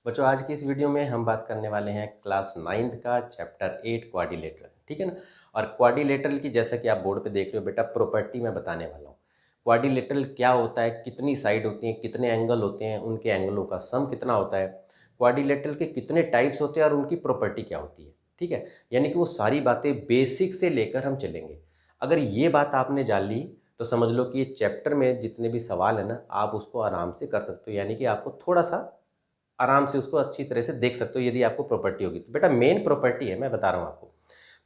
बच्चों, आज की इस वीडियो में हम बात करने वाले हैं क्लास 9th का चैप्टर 8 क्वाड्रिलेटरल। ठीक है ना। और क्वाड्रिलेटरल की जैसा कि आप बोर्ड पे देख रहे हो बेटा, प्रॉपर्टी मैं बताने वाला हूँ। क्वाड्रिलेटरल क्या होता है, कितनी साइड होती हैं, कितने एंगल होते हैं, उनके एंगलों का सम कितना होता है, क्वाड्रिलेटरल के कितने टाइप्स होते हैं और उनकी प्रॉपर्टी क्या होती है। ठीक है, यानी कि वो सारी बातें बेसिक से लेकर हम चलेंगे। अगर ये बात आपने जान ली तो समझ लो कि ये चैप्टर में जितने भी सवाल है ना, आप उसको आराम से कर सकते हो। यानी कि आपको थोड़ा सा आराम से उसको अच्छी तरह से देख सकते हो यदि आपको प्रॉपर्टी होगी तो। बेटा मेन प्रॉपर्टी है, मैं बता रहा हूँ आपको।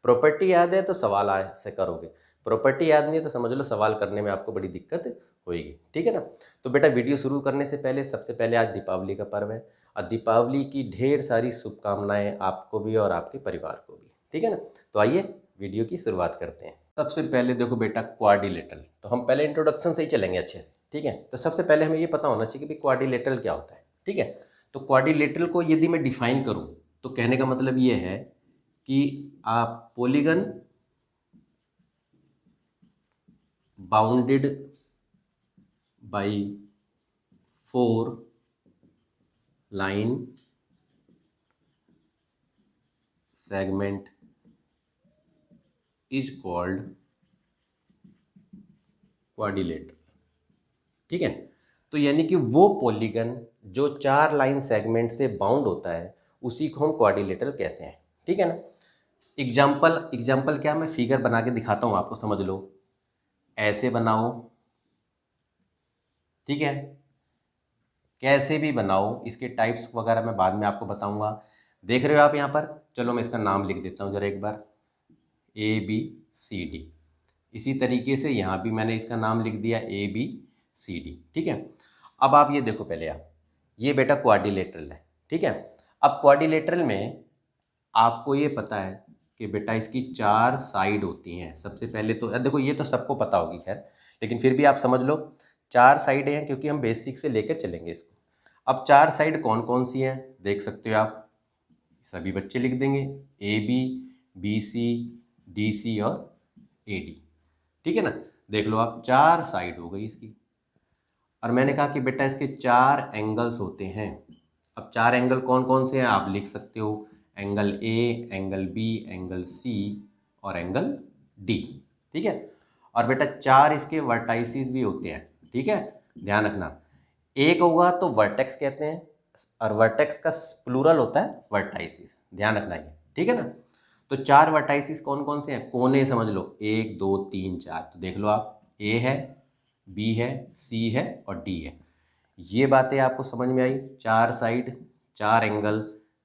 प्रॉपर्टी याद है तो सवाल से करोगे, प्रॉपर्टी याद नहीं है तो समझ लो सवाल करने में आपको बड़ी दिक्कत होगी। ठीक है ना। तो बेटा वीडियो शुरू करने से पहले सबसे पहले आज दीपावली का पर्व है और दीपावली की ढेर सारी शुभकामनाएं आपको भी और आपके परिवार को भी। ठीक है ना। तो आइए वीडियो की शुरुआत करते हैं। सबसे पहले देखो बेटा, क्वाड्रिलेटरल तो हम पहले इंट्रोडक्शन से ही चलेंगे अच्छे से। ठीक है, तो सबसे पहले हमें ये पता होना चाहिए कि क्वाड्रिलेटरल क्या होता है। ठीक है, तो क्वाड्रिलेटरल को यदि मैं डिफाइन करूं तो कहने का मतलब ये है कि आप polygon bounded by 4 line segment is called quadrilateral. ठीक है, तो यानी कि वो पॉलीगन जो 4 लाइन सेगमेंट से बाउंड होता है उसी को हम क्वाड्रिलेटरल कहते हैं। ठीक है ना। एग्जाम्पल क्या, मैं फिगर बना के दिखाता हूँ आपको, समझ लो। ऐसे बनाओ, ठीक है, कैसे भी बनाओ, इसके टाइप्स वगैरह मैं बाद में आपको बताऊंगा। देख रहे हो आप यहाँ पर, चलो मैं इसका नाम लिख देता हूँ जरा एक बार, ABCD। इसी तरीके से यहाँ भी मैंने इसका नाम लिख दिया ABCD। ठीक है, अब आप ये देखो पहले, आप ये बेटा क्वाड्रिलेटरल है। ठीक है, अब क्वाड्रिलेटरल में आपको ये पता है कि बेटा इसकी 4 साइड होती हैं। सबसे पहले तो देखो, ये तो सबको पता होगी खैर, लेकिन फिर भी आप समझ लो 4 साइडें हैं क्योंकि हम बेसिक से लेकर चलेंगे इसको। अब 4 साइड कौन कौन सी हैं देख सकते हो आप, सभी बच्चे लिख देंगे, AB, BC, DC और AD। ठीक है ना। देख लो आप, 4 साइड हो गई इसकी। और मैंने कहा कि बेटा इसके 4 एंगल्स होते हैं। अब 4 एंगल कौन कौन से हैं आप लिख सकते हो, angle A, angle B, angle C और एंगल D। ठीक है, और बेटा 4 इसके वर्टाइसिस भी होते हैं। ठीक है, ध्यान रखना, एक होगा तो वर्टेक्स कहते हैं और वर्टेक्स का प्लूरल होता है वर्टाइसिस। ध्यान रखना ये। ठीक है ना। तो 4 वर्टाइसिस कौन कौन से हैं, कोने समझ लो, 1 2 3 4। तो देख लो आप, A है, B है, C है और D है। ये बातें आपको समझ में आई, 4 साइड, 4 एंगल,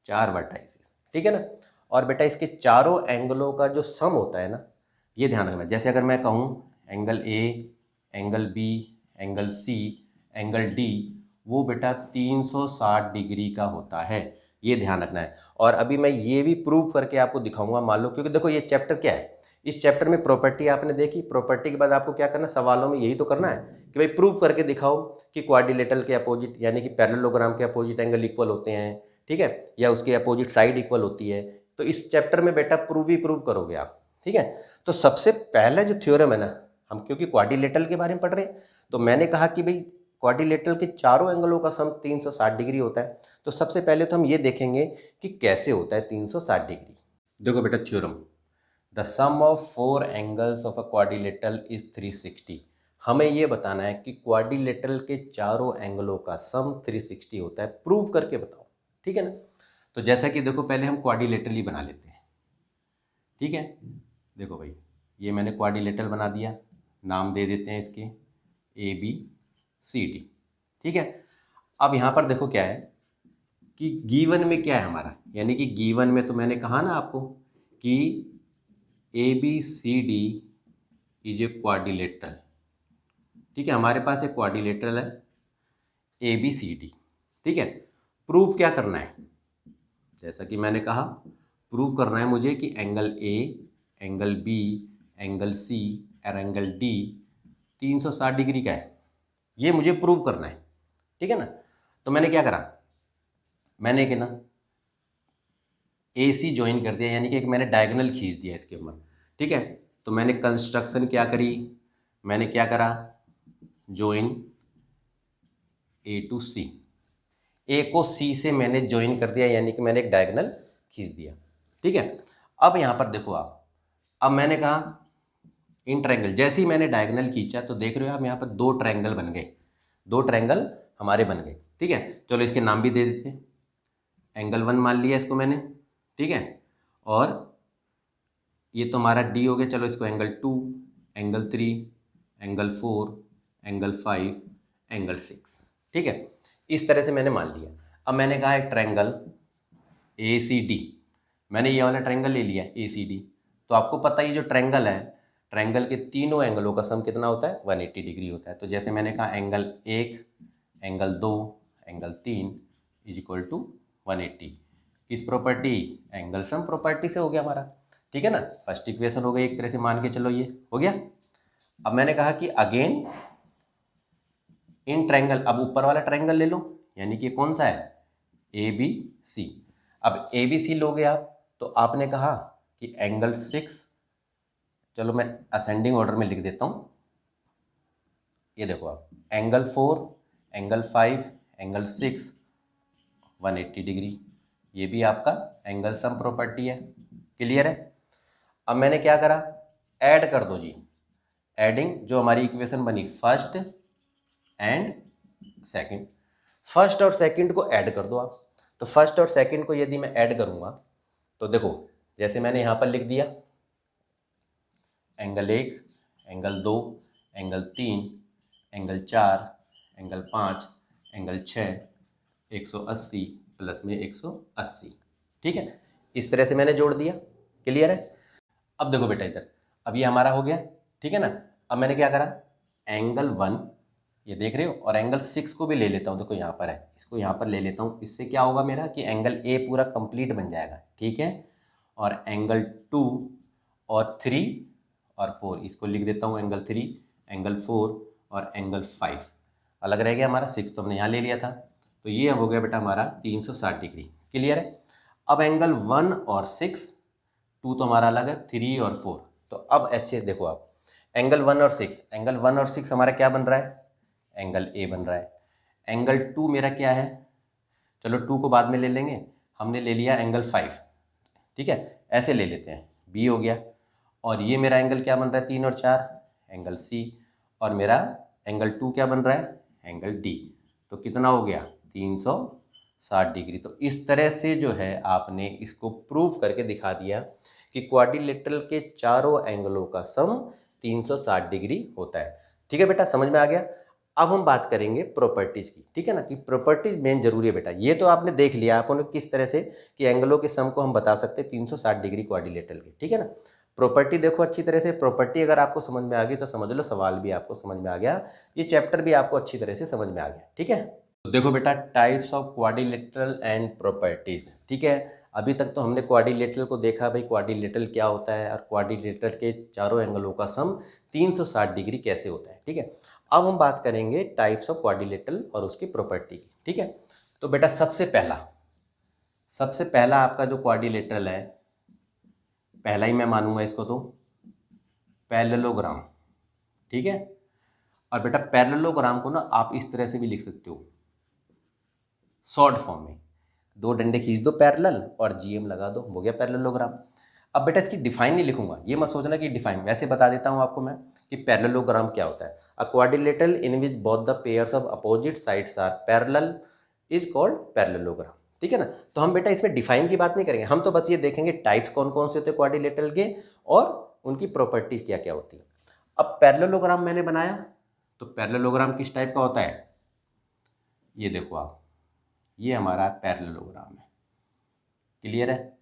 4 वर्टाइसिस। ठीक है ना। और बेटा इसके चारों एंगलों का जो सम होता है ना, ये ध्यान रखना। जैसे अगर मैं कहूँ angle A, angle B, angle C, angle D, वो बेटा 360 डिग्री का होता है। ये ध्यान रखना है। और अभी मैं ये भी प्रूव करके आपको दिखाऊंगा, मान लो, क्योंकि देखो ये चैप्टर क्या है, इस चैप्टर में प्रॉपर्टी आपने देखी, प्रॉपर्टी के बाद आपको क्या करना, सवालों में यही तो करना है कि भाई प्रूव करके दिखाओ कि क्वाड्रिलेटरल के अपोजिट यानी कि पैरेललोग्राम के अपोजिट एंगल इक्वल होते हैं। ठीक है, या उसके अपोजिट साइड इक्वल होती है। तो इस चैप्टर में बेटा प्रूव ही प्रूव करोगे आप। ठीक है, तो सबसे पहले जो थ्योरम है ना, हम क्योंकि क्वाड्रिलेटरल के बारे में पढ़ रहे हैं तो मैंने कहा कि भाई क्वाड्रिलेटरल के चारों एंगलों का सम 360 डिग्री होता है। तो सबसे पहले तो हम ये देखेंगे कि कैसे होता है 360 डिग्री। देखो बेटा theorem, the sum of 4 angles of a quadrilateral is 360। हमें ये बताना है कि क्वाड्रिलेटरल के चारों एंगलों का सम 360 होता है, प्रूव करके बताओ। ठीक है ना। तो जैसा कि देखो, पहले हम क्वाड्रिलेटरल ही बना लेते हैं। ठीक है, देखो भाई, ये मैंने क्वाड्रिलेटरल बना दिया, नाम दे देते हैं इसके ABCD। ठीक है, अब यहाँ पर देखो क्या है कि गिवन में क्या है हमारा, यानी कि गिवन में तो मैंने कहा ना आपको कि ABCD इज ए क्वाड्रिलेटरल। ठीक है, हमारे पास एक क्वाड्रिलेटरल है ABCD। ठीक है, प्रूफ क्या करना है, जैसा कि मैंने कहा, प्रूफ करना है मुझे कि angle A, angle B, angle C और एंगल D 360 डिग्री का है। ये मुझे प्रूव करना है। ठीक है ना। तो मैंने क्या करा, मैंने कि ना AC ज्वाइन कर दिया, यानी कि एक मैंने डायगोनल खींच दिया इसके ऊपर। ठीक है, तो मैंने कंस्ट्रक्शन क्या करी, मैंने क्या करा, ज्वाइन A to C। ए को सी से मैंने ज्वाइन कर दिया, यानी कि मैंने एक डायगोनल खींच दिया। ठीक है, अब यहाँ पर देखो आप, अब मैंने कहा इन ट्रायंगल, जैसे ही मैंने डायगोनल खींचा तो देख रहे हो आप यहाँ पर दो ट्रायंगल बन गए, दो ट्रायंगल हमारे बन गए। ठीक है, चलो इसके नाम भी दे देते हैं। एंगल 1 मान लिया इसको मैंने। ठीक है, और ये तो हमारा डी हो गया, चलो इसको angle 2, angle 3, angle 4, angle 5, angle 6। ठीक है, इस तरह से मैंने मान लिया। अब मैंने कहा एक ट्रायंगल ए सी डी, मैंने ये वाला ट्रायंगल ले लिया ए सी डी। तो आपको पता ही जो ट्रायंगल है, ट्रायंगल के तीनों एंगलों का सम कितना होता है, 180 डिग्री होता है। तो जैसे मैंने कहा angle 1, angle 2, angle 3 is equal to 180। किस प्रॉपर्टी, एंगल सम प्रॉपर्टी से हो गया हमारा। ठीक है ना, फर्स्ट इक्वेशन हो गई एक तरह से, मान के चलो ये हो गया। अब मैंने कहा कि अगेन इन ट्रायंगल, अब ऊपर वाला ट्रायंगल ले लो, यानी कि कौन सा है, ए बी सी। अब ए बी सी लोगे आप, तो आपने कहा कि एंगल 6, चलो मैं असेंडिंग ऑर्डर में लिख देता हूँ। ये देखो आप, एंगल 4, एंगल 5, एंगल 6, 180 डिग्री, ये भी आपका एंगल सम प्रॉपर्टी है। क्लियर है। अब मैंने क्या करा, ऐड कर दो जी, एडिंग जो हमारी इक्वेशन बनी फर्स्ट एंड सेकंड, फर्स्ट और सेकंड को ऐड कर दो आप। तो फर्स्ट और सेकंड को यदि मैं ऐड करूंगा तो देखो, जैसे मैंने यहाँ पर लिख दिया angle 1, angle 2, angle 3, angle 4, angle 5, angle 6, 180 plus में 180। ठीक है, इस तरह से मैंने जोड़ दिया। क्लियर है। अब देखो बेटा इधर, अब ये हमारा हो गया। ठीक है ना, अब मैंने क्या करा, एंगल 1 ये देख रहे हो, और एंगल 6 को भी ले लेता हूँ। देखो यहाँ पर है, इसको यहाँ पर ले लेता हूँ। इससे क्या होगा मेरा कि एंगल ए पूरा कंप्लीट बन जाएगा। ठीक है, और एंगल 2 और 3 और 4 इसको लिख देता हूँ, एंगल 3, एंगल 4 और एंगल 5 अलग रह गया हमारा, 6 तो हमने यहाँ ले लिया था। तो ये हो गया बेटा हमारा 360 डिग्री। क्लियर है। अब एंगल 1 और 6, 2 तो हमारा अलग है, 3 और 4। तो अब ऐसे देखो आप, एंगल 1 और 6, एंगल 1 और 6 हमारा क्या बन रहा है, एंगल ए बन रहा है। एंगल 2 मेरा क्या है, चलो 2 को बाद में ले लेंगे, हमने ले लिया एंगल 5। ठीक है, ऐसे ले लेते हैं, बी हो गया। और ये मेरा एंगल क्या बन रहा है, 3 और 4, एंगल सी। और मेरा एंगल 2 क्या बन रहा है, एंगल डी। तो कितना हो गया, 360 डिग्री। तो इस तरह से जो है आपने इसको प्रूव करके दिखा दिया कि क्वाड्रिलेटरल के चारों एंगलों का सम 360 डिग्री होता है। ठीक है बेटा, समझ में आ गया। अब हम बात करेंगे प्रॉपर्टीज की। ठीक है ना, कि प्रॉपर्टीज मेन जरूरी है बेटा। ये तो आपने देख लिया आपने किस तरह से कि एंगलों के सम को हम बता सकते हैं 360 डिग्री क्वाड्रिलेटरल के। ठीक है ना, प्रॉपर्टी देखो अच्छी तरह से। प्रॉपर्टी अगर आपको समझ में आ गई तो समझ लो सवाल भी आपको समझ में आ गया, ये चैप्टर भी आपको अच्छी तरह से समझ में आ गया। ठीक है, तो देखो बेटा, types of quadrilateral and properties. ठीक है, अभी तक तो हमने क्वाड्रिलेटरल को देखा, भाई क्वाड्रिलेटरल क्या होता है और क्वाड्रिलेटरल के चारों एंगलों का सम 360 डिग्री कैसे होता है। ठीक है, अब हम बात करेंगे टाइप्स ऑफ क्वाड्रिलेटरल और उसकी प्रॉपर्टी की। ठीक है, तो बेटा सबसे पहला आपका जो क्वाड्रिलेटरल है, पहला ही मैं मानूंगा इसको, तो पैरेललोग्राम। ठीक है, और बेटा पैरेललोग्राम को ना आप इस तरह से भी लिख सकते हो, शॉर्ट फॉर्म में, दो डंडे खींच दो पैरेलल और जीएम लगा दो, हो गया पैरेललोग्राम। अब बेटा इसकी डिफाइन नहीं लिखूंगा, ये मत सोचना कि डिफाइन, वैसे बता देता हूँ आपको मैं कि पैरेललोग्राम क्या होता है। A quadrilateral in which both the pairs of opposite sides are parallel is called parallelogram. ठीक है ना, तो हम बेटा इसमें डिफाइन की बात नहीं करेंगे, हम तो बस ये देखेंगे टाइप्स कौन कौन से होते हैं क्वाड्रिलेटरल के और उनकी प्रॉपर्टीज क्या क्या होती है। अब पैरेललोग्राम मैंने बनाया, तो पैरेललोग्राम किस टाइप का होता है, ये देखो आप, ये हमारा पैरेललोग्राम है। क्लियर है।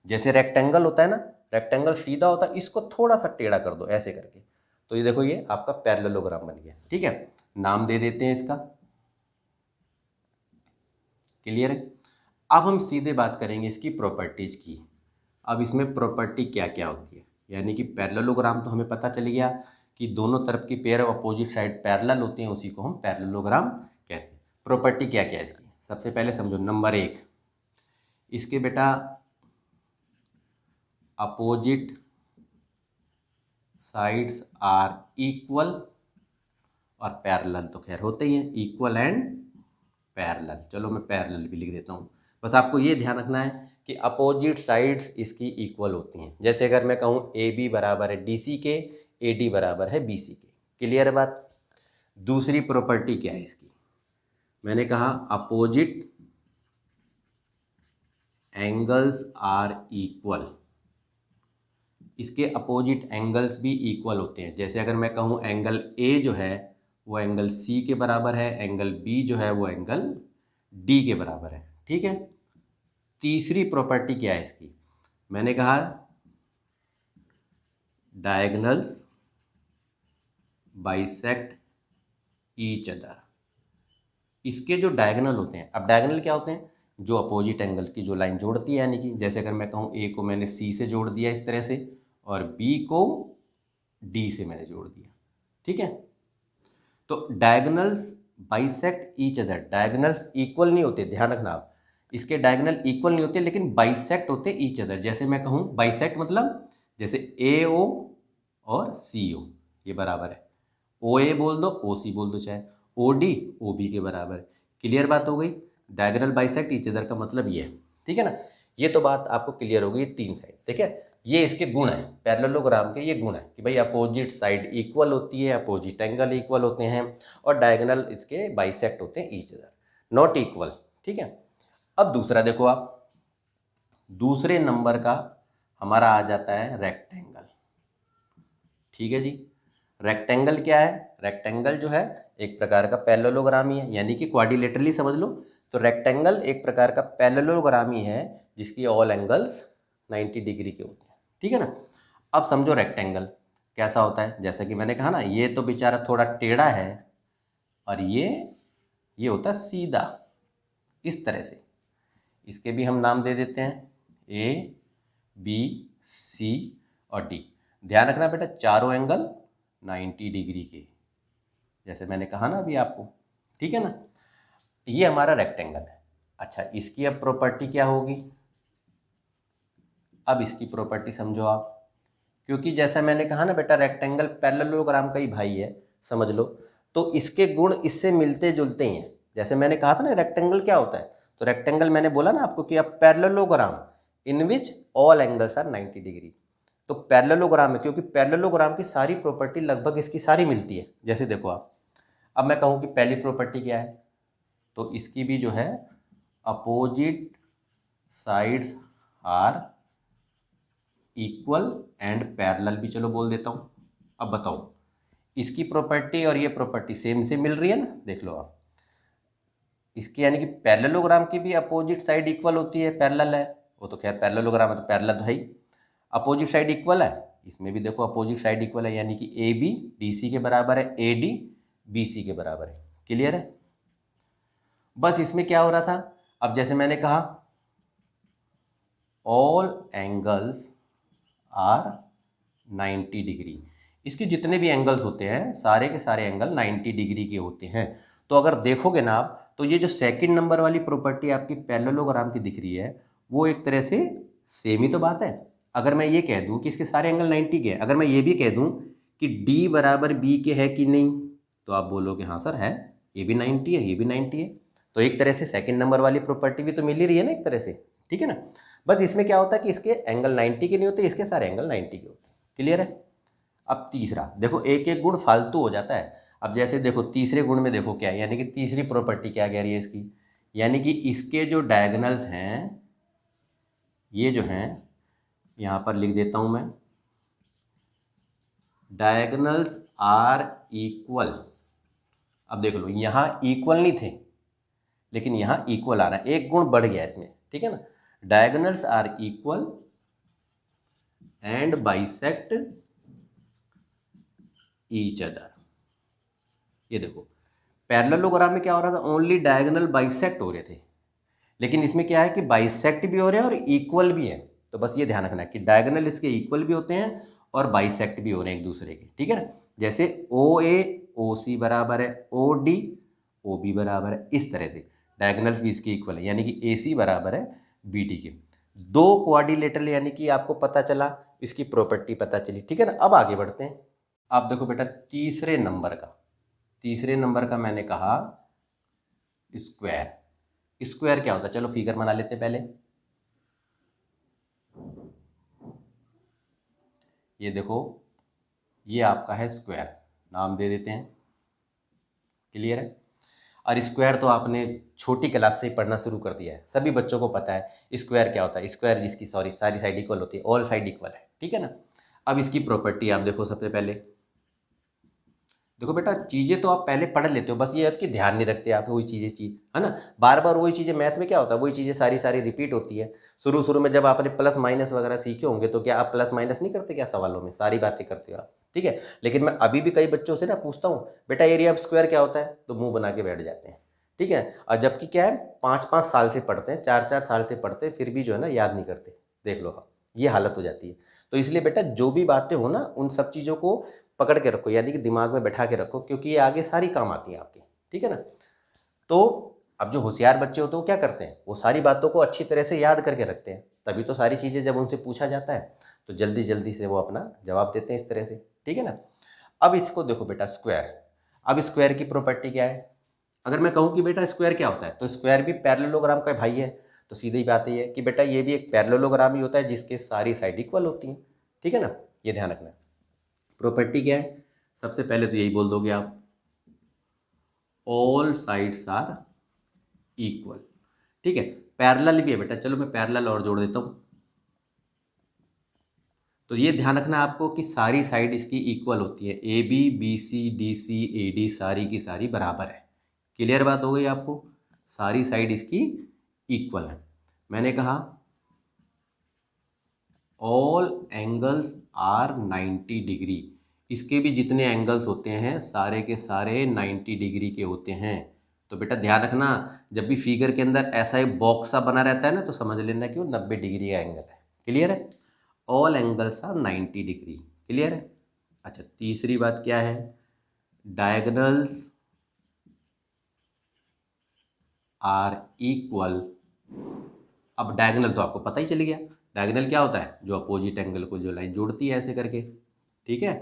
जैसे रेक्टेंगल होता है ना, रेक्टेंगल सीधा होता है, इसको थोड़ा सा टेढ़ा कर दो ऐसे करके, तो ये देखो ये आपका पैरेललोग्राम बन गया। ठीक है, नाम दे देते हैं इसका। क्लियर है। अब हम सीधे बात करेंगे इसकी प्रॉपर्टीज की। अब इसमें प्रॉपर्टी क्या क्या होती है, यानी कि पैरेललोग्राम तो हमें पता चल गया कि दोनों तरफ की pair of opposite side parallel होते हैं, उसी को हम पैरेललोग्राम कहते हैं। प्रॉपर्टी क्या क्या है इसकी, सबसे पहले समझो, नंबर 1, इसके बेटा अपोजिट साइड्स आर इक्वल और पैरेलल, तो खैर होते ही हैं, इक्वल एंड पैरेलल। चलो मैं पैरेलल भी लिख देता हूँ। बस आपको ये ध्यान रखना है कि अपोजिट साइड्स इसकी इक्वल होती हैं। जैसे अगर मैं कहूँ ए बी बराबर है डी सी के, ए डी बराबर है बी सी के। क्लियर है बात। दूसरी प्रॉपर्टी क्या है इसकी, मैंने कहा अपोजिट एंगल्स आर इक्वल। इसके अपोजिट एंगल्स भी इक्वल होते हैं। जैसे अगर मैं कहूँ एंगल ए जो है वो एंगल सी के बराबर है, एंगल बी जो है वो एंगल डी के बराबर है। ठीक है। तीसरी प्रॉपर्टी क्या है इसकी, मैंने कहा डायगोनल बाइसेक्ट ईच अदर। इसके जो डायगोनल होते हैं, अब डायगोनल क्या होते हैं, जो अपोजिट एंगल की जो लाइन जोड़ती है, यानी कि जैसे अगर मैं कहूँ ए को मैंने सी से जोड़ दिया इस तरह से और बी को डी से मैंने जोड़ दिया। ठीक है। तो diagonals bisect each other, diagonals equal नहीं होते, ध्यान रखना आप, इसके डायगोनल इक्वल नहीं होते लेकिन बाइसेक्ट होते ईच अदर। जैसे मैं कहूँ बाइसेक्ट मतलब जैसे ए ओ और सी ओ ये बराबर है, ओ ए बोल दो ओ सी बोल दो, चाहे ओ डी ओ बी के बराबर है। क्लियर बात हो गई। डायगोनल बाइसेक्ट ईच अदर का मतलब ये है। ठीक है ना। ये तो बात आपको क्लियर हो गई, तीन साइड। ठीक है। ये इसके गुण है, पैरेललोग्राम के ये गुण है कि भाई अपोजिट साइड इक्वल होती है, अपोजिट एंगल इक्वल होते हैं और डायगोनल इसके बाइसेक्ट होते हैं ईच अदर, नॉट इक्वल। ठीक है। अब दूसरा देखो आप, दूसरे नंबर का हमारा आ जाता है रेक्टेंगल। ठीक है जी। रेक्टेंगल क्या है, रेक्टेंगल जो है एक प्रकार का पैरेललोग्राम ही है, यानी कि क्वाड्रिलेटरली समझ लो। तो रेक्टेंगल एक प्रकार का पैरेललोग्राम ही है जिसकी ऑल एंगल्स 90 डिग्री के होते हैं। ठीक है ना। अब समझो रेक्टेंगल कैसा होता है, जैसा कि मैंने कहा ना, ये तो बेचारा थोड़ा टेढ़ा है और ये होता है सीधा इस तरह से। इसके भी हम नाम दे देते हैं ए बी सी और डी। ध्यान रखना बेटा, चारों एंगल 90 डिग्री के, जैसे मैंने कहा ना अभी आपको। ठीक है ना। ये हमारा रेक्टेंगल है। अच्छा, इसकी अब प्रॉपर्टी क्या होगी, अब इसकी प्रॉपर्टी समझो आप, क्योंकि जैसा मैंने कहा ना बेटा रेक्टेंगल पैरेललोग्राम का ही भाई है, समझ लो। तो इसके गुण इससे मिलते जुलते ही हैं। जैसे मैंने कहा था ना रेक्टेंगल क्या होता है, तो रेक्टेंगल मैंने बोला ना आपको कि अब parallelogram in which all angles are 90 degree. तो पैरेललोग्राम है क्योंकि पैरेललोग्राम की सारी प्रॉपर्टी लगभग इसकी सारी मिलती है। जैसे देखो आप, अब मैं कहूँ कि पहली प्रॉपर्टी क्या है, तो इसकी भी जो है opposite sides are equal and parallel भी चलो बोल देता हूँ। अब बताओ, इसकी प्रॉपर्टी और ये प्रॉपर्टी सेम से मिल रही है ना, देख लो आप। इसकी यानी कि पैरेललोग्राम की भी अपोजिट साइड इक्वल होती है, पैरेलल है वो तो, खैर पैरेललोग्राम है तो पैरेलल तो है ही। अपोजिट साइड इक्वल है, इसमें भी देखो अपोजिट साइड इक्वल है, यानी कि ए बी डी सी के बराबर है, ए डी बी सी के बराबर है। क्लियर है। बस इसमें क्या हो रहा था, अब जैसे मैंने कहा ऑल एंगल्स आर 90 डिग्री, इसके जितने भी एंगल्स होते हैं सारे के सारे एंगल 90 डिग्री के होते हैं। तो अगर देखोगे ना आप, तो ये जो सेकंड नंबर वाली प्रॉपर्टी आपकी पैरेललोग्राम की दिख रही है वो एक तरह से सेम ही तो बात है। अगर मैं ये कह दूं कि इसके सारे एंगल 90 के हैं, अगर मैं ये भी कह दूं कि D बराबर B के है कि नहीं, तो आप बोलोगे हाँ सर है, ये भी 90 है ये भी 90 है। तो एक तरह से सेकंड नंबर वाली प्रॉपर्टी भी तो मिल ही रही है ना एक तरह से। ठीक है ना। बस इसमें क्या होता है कि इसके एंगल 90 के नहीं होते, इसके सारे एंगल 90 के होते हैं। क्लियर है। अब तीसरा देखो, एक एक गुण फालतू हो जाता है। अब जैसे देखो तीसरे गुण में देखो क्या है, यानी कि तीसरी प्रॉपर्टी क्या कह रही है इसकी, यानी कि इसके जो डायगोनल्स हैं ये जो हैं, यहाँ पर लिख देता हूँ मैं, डायगोनल्स आर इक्वल। अब देख लो यहाँ इक्वल नहीं थे लेकिन यहाँ इक्वल आ रहा है, एक गुण बढ़ गया इसमें। ठीक है ना। Diagonals are equal and bisect each other. ये देखो पैरेललोग्राम में क्या हो रहा था, ओनली डायगोनल बाइसेक्ट हो रहे थे, लेकिन इसमें क्या है कि बाइसेक्ट भी हो रहे हैं और इक्वल भी है। तो बस ये ध्यान रखना है कि डायगोनल इसके इक्वल भी होते हैं और बाइसेक्ट भी हो रहे हैं एक दूसरे के। ठीक है ना। जैसे ओ ए ओ सी बराबर है ओ डी ओ बी बराबर है, इस तरह से डायगोनल्स भी इसके इक्वल है, यानी कि ए सी बराबर है बी डी के। दो क्वाड्रिलेटरल यानी कि आपको पता चला, इसकी प्रॉपर्टी पता चली। ठीक है ना। अब आगे बढ़ते हैं। आप देखो बेटा तीसरे नंबर का मैंने कहा स्क्वायर। स्क्वायर क्या होता है, चलो फिगर बना लेते हैं पहले। ये देखो, ये आपका है स्क्वायर, नाम दे देते हैं। क्लियर है। और स्क्वायर तो आपने छोटी क्लास से ही पढ़ना शुरू कर दिया है, सभी बच्चों को पता है स्क्वायर क्या होता है। स्क्वायर जिसकी सारी साइड इक्वल होती है, ऑल साइड इक्वल है, ठीक है ना। अब इसकी प्रॉपर्टी आप देखो। सबसे पहले देखो बेटा, चीज़ें तो आप पहले पढ़ लेते हो, बस ये है कि ध्यान नहीं रखते आप वही चीज़ है ना। बार बार वही चीज़ें, मैथ में क्या होता है, वही चीज़ें सारी सारी रिपीट होती है। शुरू शुरू में जब आपने प्लस माइनस वगैरह सीखे होंगे तो क्या आप प्लस माइनस नहीं करते क्या सवालों में, सारी बातें करते हो आप, ठीक है। लेकिन मैं अभी भी कई बच्चों से ना पूछता हूँ, बेटा एरिया ऑफ स्क्वायर क्या होता है, तो मुंह बना के बैठ जाते हैं, ठीक है। और जबकि क्या है, 5-5 साल से पढ़ते हैं, 4-4 साल से पढ़ते हैं, फिर भी जो है ना याद नहीं करते। देख लो आप, ये हालत हो जाती है। तो इसलिए बेटा जो भी बातें हो ना, उन सब चीज़ों को पकड़ के रखो, यानी कि दिमाग में बैठा के रखो, क्योंकि ये आगे सारी काम आती है आपकी, ठीक है ना। तो अब जो होशियार बच्चे होते हैं वो क्या करते हैं, वो सारी बातों को अच्छी तरह से याद करके रखते हैं, तभी तो सारी चीज़ें जब उनसे पूछा जाता है तो जल्दी जल्दी से वो अपना जवाब देते हैं इस तरह से, ठीक है ना। अब इसको देखो बेटा, स्क्वायर। अब स्क्वायर की प्रॉपर्टी क्या है, अगर मैं कहूँ कि बेटा स्क्वायर क्या होता है, तो स्क्वायर भी पैरेललोग्राम का भाई है। तो सीधी बात ये है कि बेटा ये भी एक पैरेललोग्राम ही होता है जिसके सारी साइड इक्वल होती हैं, ठीक है ना। ये ध्यान रखना। प्रॉपर्टी क्या है, सबसे पहले तो यही बोल दोगे आप, ऑल साइड्स आर इक्वल, ठीक है। पैरेलल भी है बेटा, चलो मैं पैरेलल और जोड़ देता हूँ। तो ये ध्यान रखना आपको कि सारी साइड इसकी इक्वल होती है, A B, B C, D C, A D सारी की सारी बराबर है। क्लियर बात हो गई आपको, सारी साइड इसकी इक्वल है। मैंने कहा ऑल एंगल्स आर 90 डिग्री, इसके भी जितने एंगल्स होते हैं सारे के सारे 90 डिग्री के होते हैं। तो बेटा ध्यान रखना, जब भी फिगर के अंदर ऐसा एक बॉक्स सा बना रहता है ना, तो समझ लेना कि वो 90 डिग्री का एंगल है। क्लियर है, all angles are 90 degree. Clear है। अच्छा, तीसरी बात क्या है, डायगोनल्स आर इक्वल। अब डायगोनल तो आपको पता ही चल गया, डायगोनल क्या होता है, जो अपोजिट एंगल को जो लाइन जोड़ती है ऐसे करके, ठीक है।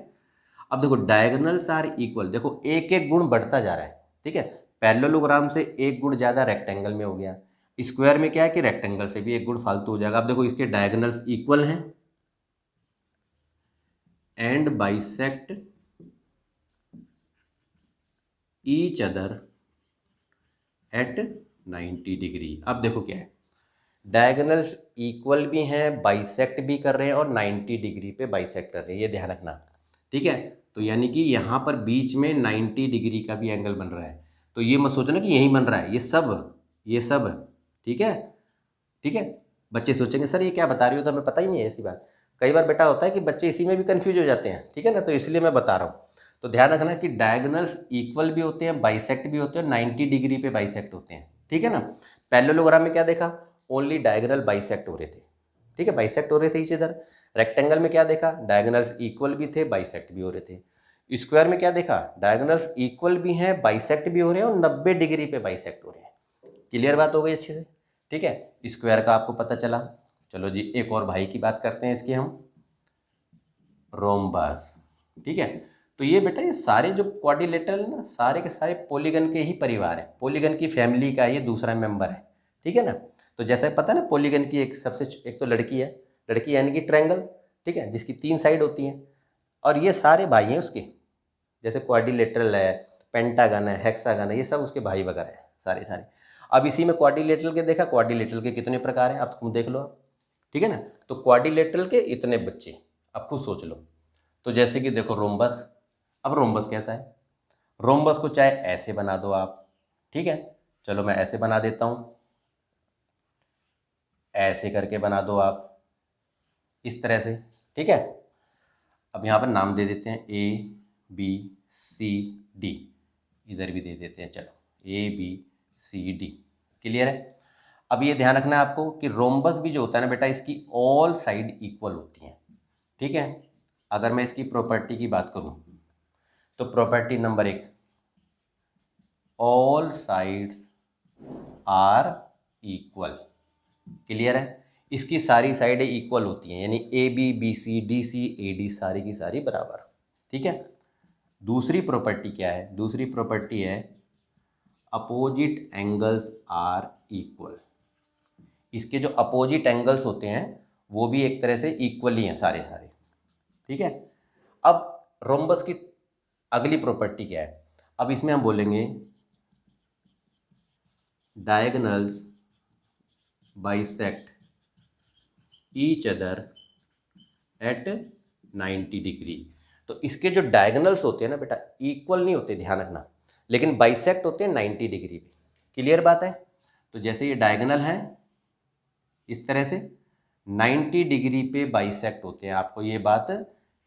अब देखो डायगोनल्स आर इक्वल, देखो एक एक गुण बढ़ता जा रहा है, ठीक है। पैरेललोग्राम से एक गुण ज़्यादा रेक्टेंगल में हो गया, स्क्वायर में क्या है कि रेक्टेंगल से भी एक गुण फालतू हो जाएगा। अब देखो इसके डायगोनल्स इक्वल हैं and bisect each other at 90 degree. अब देखो क्या है, डायगोनल्स इक्वल भी हैं, बाइसेक्ट भी कर रहे हैं और 90 डिग्री पे बाइसेक्ट कर रहे हैं, ये ध्यान रखना, ठीक है। तो यानी कि यहाँ पर बीच में 90 डिग्री का भी एंगल बन रहा है। तो ये मत सोचना कि यही बन रहा है, ये सब, ठीक है, ठीक है। बच्चे सोचेंगे सर ये क्या बता रही हो, तो हमें पता ही नहीं है, ऐसी बात कई बार बेटा होता है कि बच्चे इसी में भी कंफ्यूज हो जाते हैं, ठीक है ना। तो इसलिए मैं बता रहा हूँ। तो ध्यान रखना कि डायगोनल्स इक्वल भी होते हैं, बाइसेक्ट भी होते हैं, 90 डिग्री पे बाइसेक्ट होते हैं, ठीक है ना। पैरेललोग्राम में क्या देखा, ओनली डायगोनल बाइसेक्ट हो रहे थे, ठीक है, बाइसेक्ट हो रहे थे इस इधर। रेक्टेंगल में क्या देखा, डायगोनल्स इक्वल भी थे, बाइसेक्ट भी हो रहे थे। स्क्वायर में क्या देखा, डायगोनल्स इक्वल भी हैं, बाइसेक्ट भी हो रहे हैं और 90 डिग्री पे बाइसेक्ट हो रहे हैं। क्लियर बात हो गई अच्छे से, ठीक है। स्क्वायर का आपको पता चला। चलो जी, एक और भाई की बात करते हैं इसकी हम, रोम्बस, ठीक है। तो ये बेटा ये सारे जो क्वाड्रिलेटरल ना, सारे के सारे पॉलीगन के ही परिवार है, पॉलीगन की फैमिली का ये दूसरा मेंबर है, ठीक है ना। तो जैसे पता है ना, पॉलीगन की एक तो लड़की है, लड़की यानी कि ट्रायंगल, ठीक है, जिसकी 3 साइड होती हैं। और ये सारे भाई हैं उसके, जैसे क्वाड्रिलेटरल है, पेंटागन है, हेक्सागन है, ये सब उसके भाई वगैरह हैं सारे सारे। अब इसी में क्वाड्रिलेटरल के देखा, क्वाड्रिलेटरल के कितने प्रकार हैं आप खुद देख लो आप, ठीक है ना। तो क्वाड्रिलेटरल के इतने बच्चे, अब खुद सोच लो। तो जैसे कि देखो रोम्बस, अब रोम्बस कैसा है, रोम्बस को चाहे ऐसे बना दो आप, ठीक है, चलो मैं ऐसे बना देता हूँ, ऐसे करके बना दो आप, इस तरह से, ठीक है। अब यहाँ पर नाम दे देते हैं ए बी सी डी, इधर भी दे देते हैं, चलो A B C D. Clear है। अब ये ध्यान रखना है आपको कि रोम्बस भी जो होता है ना बेटा, इसकी ऑल साइड इक्वल होती हैं, ठीक है। अगर मैं इसकी प्रॉपर्टी की बात करूं तो property number 1, all sides are equal. Clear है, इसकी सारी साइडें इक्वल होती हैं, यानी A B, B C, D C, A D सारी की सारी बराबर, ठीक है। दूसरी प्रॉपर्टी क्या है, दूसरी प्रॉपर्टी है अपोजिट एंगल्स आर इक्वल। इसके जो अपोजिट एंगल्स होते हैं वो भी एक तरह से इक्वली हैं सारे सारे, ठीक है। अब रोम्बस की अगली प्रॉपर्टी क्या है, अब इसमें हम बोलेंगे diagonals bisect each other at 90 degree. तो इसके जो डायगोनल्स होते हैं ना बेटा इक्वल नहीं होते, ध्यान रखना, लेकिन बाइसेक्ट होते हैं 90 डिग्री पे। क्लियर बात है। तो जैसे ये डायगोनल है इस तरह से 90 डिग्री पे बाइसेक्ट होते हैं, आपको ये बात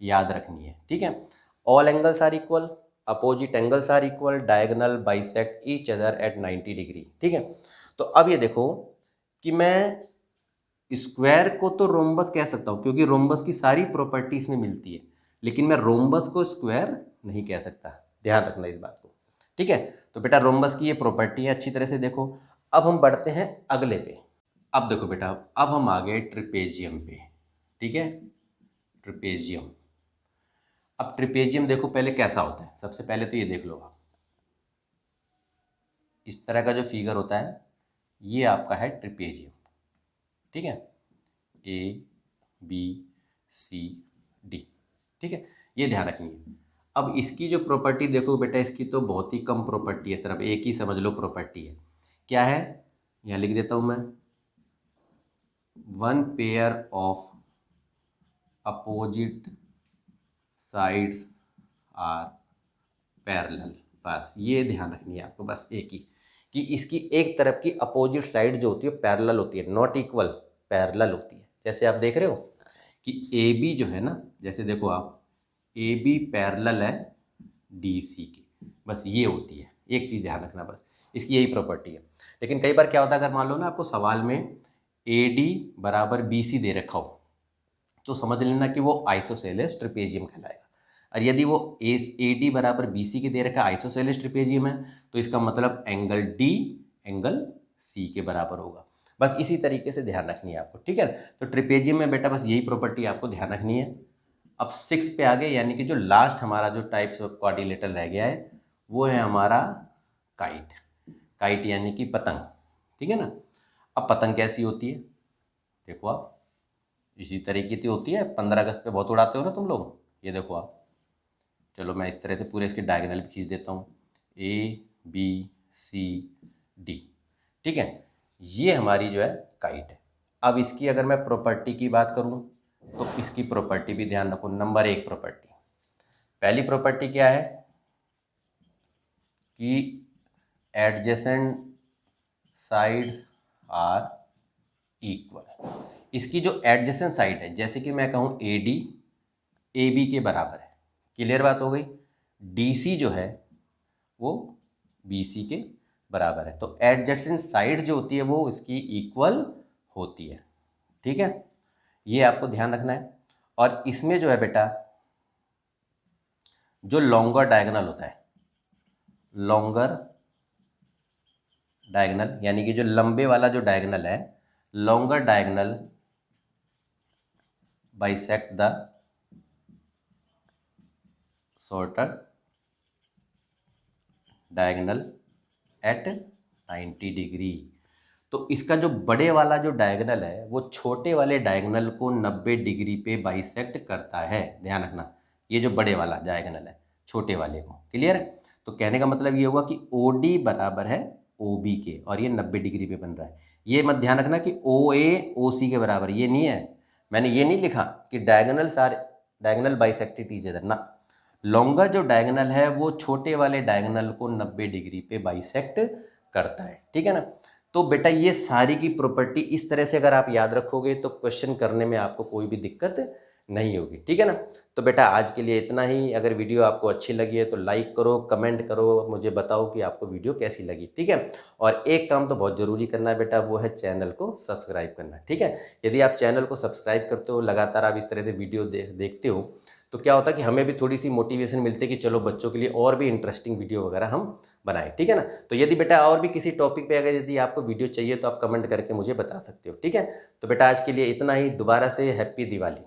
याद रखनी है, ठीक है। All angles are equal, opposite angles are equal, diagonal bisect each other at 90 degree, ठीक है। तो अब ये देखो कि मैं स्क्वायर को तो रोम्बस कह सकता हूँ क्योंकि रोम्बस की सारी प्रॉपर्टी इसमें मिलती है, लेकिन मैं रोम्बस को स्क्वायर नहीं कह सकता, ध्यान रखना इस बात को, ठीक है। तो बेटा रोम्बस की ये प्रॉपर्टी है, अच्छी तरह से देखो। अब हम बढ़ते हैं अगले पे। अब देखो बेटा, अब हम आ गए ट्रिपेजियम पे, ठीक है, ट्रिपेजियम। अब ट्रिपेजियम देखो पहले कैसा होता है, सबसे पहले तो ये देख लो आप, इस तरह का जो फिगर होता है ये आपका है ट्रिपेजियम, ठीक है, ए बी सी डी, ठीक है, ये ध्यान रखनी है। अब इसकी जो प्रॉपर्टी देखो बेटा, इसकी तो बहुत ही कम प्रॉपर्टी है, सिर्फ एक ही समझ लो प्रॉपर्टी है, क्या है, यहाँ लिख देता हूँ मैं, one pair of opposite sides are parallel. बस ये ध्यान रखनी है आपको, बस एक ही, कि इसकी एक तरफ की अपोजिट साइड जो होती है पैरेलल होती है, नॉट इक्वल, पैरेलल होती है। जैसे आप देख रहे हो कि ए बी जो है ना, जैसे देखो आप ए बी पैरेलल है डी सी के, बस ये होती है, एक चीज़ ध्यान रखना, बस इसकी यही प्रॉपर्टी है। लेकिन कई बार क्या होता है, अगर मान लो ना आपको सवाल में ए डी बराबर बी सी दे रखा हो तो समझ लेना कि वो आइसोसेलेस ट्रिपेजियम कहलाएगा। और यदि वो ए डी बराबर बी सी के दे रखा आइसोसेलेस ट्रिपेजियम है तो इसका मतलब एंगल डी एंगल सी के बराबर होगा। बस इसी तरीके से ध्यान रखनी है आपको, ठीक है। तो ट्रिपेजियम में बेटा बस यही प्रॉपर्टी आपको ध्यान रखनी है। अब 6 पे आ गए, यानी कि जो लास्ट हमारा जो टाइप्स ऑफ क्वाड्रिलेटरल रह गया है वो है हमारा काइट। काइट यानी कि पतंग, ठीक है ना। अब पतंग कैसी होती है, देखो आप, इसी तरीके की होती है, 15 अगस्त पे बहुत उड़ाते हो ना तुम लोग, ये देखो आप। चलो मैं इस तरह से पूरे इसके डायगोनल भी खींच देता हूँ, ए बी सी डी, ठीक है, ये हमारी जो है काइट है। अब इसकी अगर मैं प्रॉपर्टी की बात करूँ तो इसकी प्रॉपर्टी भी ध्यान रखो। नंबर 1 प्रॉपर्टी, पहली प्रॉपर्टी क्या है कि एडजेसेंट साइड्स आर इक्वल। इसकी जो एडजेसेंट साइड है, जैसे कि मैं कहूँ ए डी ए बी के बराबर है, क्लियर बात हो गई। डी सी जो है वो बी सी के बराबर है, तो एडजेसेंट साइड जो होती है वो इसकी इक्वल होती है, ठीक है, ये आपको ध्यान रखना है। और इसमें जो है बेटा जो लॉन्गर डायगोनल होता है, लॉन्गर डायगोनल यानी कि जो लंबे वाला जो डायगोनल है, longer diagonal bisect the shorter diagonal at 90 degree. तो इसका जो बड़े वाला जो डायगोनल है वो छोटे वाले डायगोनल को 90 डिग्री पे बाइसेक्ट करता है, ध्यान रखना, ये जो बड़े वाला डायगोनल है छोटे वाले को, क्लियर है। तो कहने का मतलब ये होगा कि ओ डी बराबर है ओ बी के, और ये 90 डिग्री पे बन रहा है। ये मत ध्यान रखना कि ओ ए ओ सी के बराबर, ये नहीं है, मैंने ये नहीं लिखा कि डायगोनल बाइसेक्टेड ईच अदर ना, लॉन्गर जो डायगोनल है वो छोटे वाले डायगोनल को 90 डिग्री पे बाइसेक्ट करता है, ठीक है ना। तो बेटा ये सारी की प्रॉपर्टी इस तरह से अगर आप याद रखोगे तो क्वेश्चन करने में आपको कोई भी दिक्कत नहीं होगी, ठीक है ना। तो बेटा आज के लिए इतना ही। अगर वीडियो आपको अच्छी लगी है तो लाइक करो, कमेंट करो, मुझे बताओ कि आपको वीडियो कैसी लगी, ठीक है। और एक काम तो बहुत ज़रूरी करना है बेटा, वो है चैनल को सब्सक्राइब करना, ठीक है। यदि आप चैनल को सब्सक्राइब करते हो, लगातार आप इस तरह से वीडियो देखते हो तो क्या होता है कि हमें भी थोड़ी सी मोटिवेशन मिलती है कि चलो बच्चों के लिए और भी इंटरेस्टिंग वीडियो वगैरह हम बनाएं, ठीक है ना। तो यदि बेटा और भी किसी टॉपिक पे अगर यदि आपको वीडियो चाहिए तो आप कमेंट करके मुझे बता सकते हो, ठीक है। तो बेटा आज के लिए इतना ही। दोबारा से हैप्पी दिवाली।